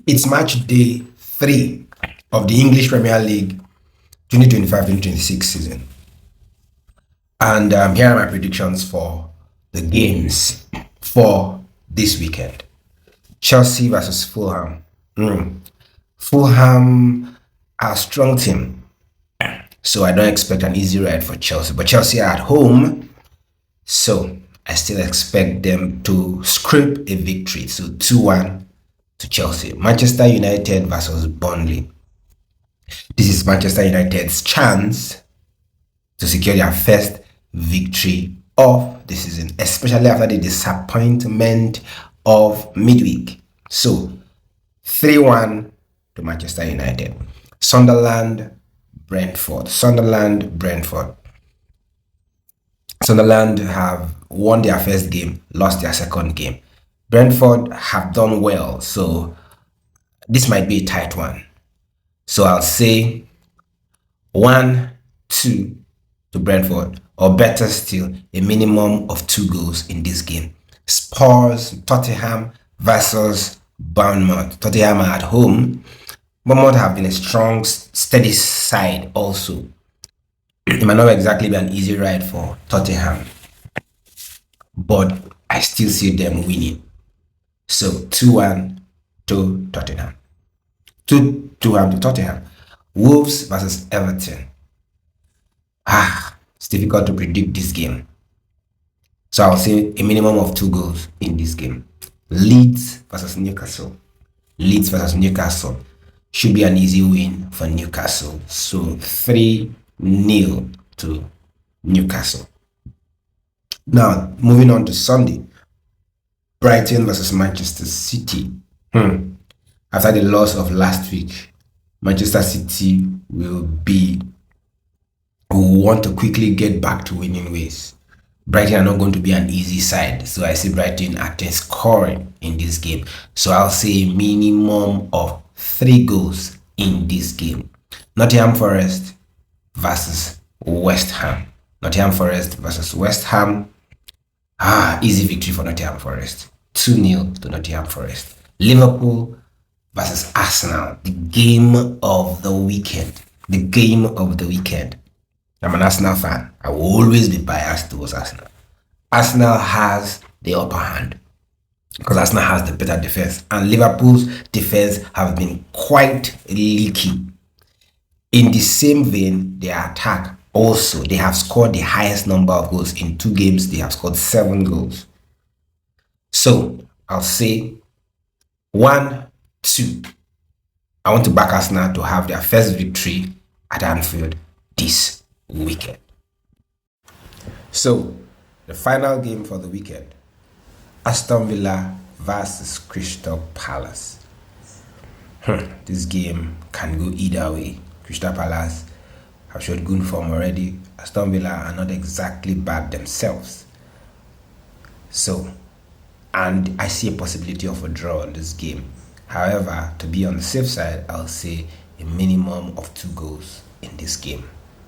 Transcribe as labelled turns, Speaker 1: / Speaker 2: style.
Speaker 1: It's match day 3 of the English Premier League 2025-2026 season. And here are my predictions for the games for this weekend. Chelsea versus Fulham. Fulham are a strong team, so I don't expect an easy ride for Chelsea. But Chelsea are at home, so I still expect them to scrape a victory. So 2-1 to Chelsea. Manchester United versus Burnley. This is Manchester United's chance to secure their first victory of the season, especially after the disappointment of midweek. So 3-1 to Manchester United. Sunderland, Brentford. Sunderland have won their first game, lost their second game. Brentford have done well, so this might be a tight one. So I'll say 1-2 to Brentford, or better still, a minimum of 2 goals in this game. Spurs, Tottenham versus Bournemouth. Tottenham are at home. Bournemouth have been a strong, steady side also. It might not exactly be an easy ride for Tottenham, but I still see them winning. So 2-1 to Tottenham. 2-1 to Tottenham. Wolves versus Everton. It's difficult to predict this game. So I'll say a minimum of 2 goals in this game. Leeds versus Newcastle. Should be an easy win for Newcastle. So 3-0 to Newcastle. Now, moving on to Sunday. Brighton versus Manchester City. After the loss of last week, Manchester City will want to quickly get back to winning ways. Brighton are not going to be an easy side, so I see Brighton actually scoring in this game. So I'll say a minimum of 3 goals in this game. Nottingham Forest versus West Ham. Easy victory for Nottingham Forest. 2-0 to Nottingham Forest. Liverpool versus Arsenal. The game of the weekend. I'm an Arsenal fan. I will always be biased towards Arsenal. Arsenal has the upper hand because Arsenal has the better defense, and Liverpool's defense have been quite leaky. In the same vein, their attack also, they have scored the highest number of goals in 2 games. They have scored 7 goals. So I'll say 1-2. I want to back Arsenal to have their first victory at Anfield this weekend. So the final game for the weekend, Aston Villa versus Crystal Palace. This game can go either way. Crystal Palace have showed good form already. Aston Villa are not exactly bad themselves. So, and I see a possibility of a draw in this game. However, to be on the safe side, I'll say a minimum of 2 goals in this game.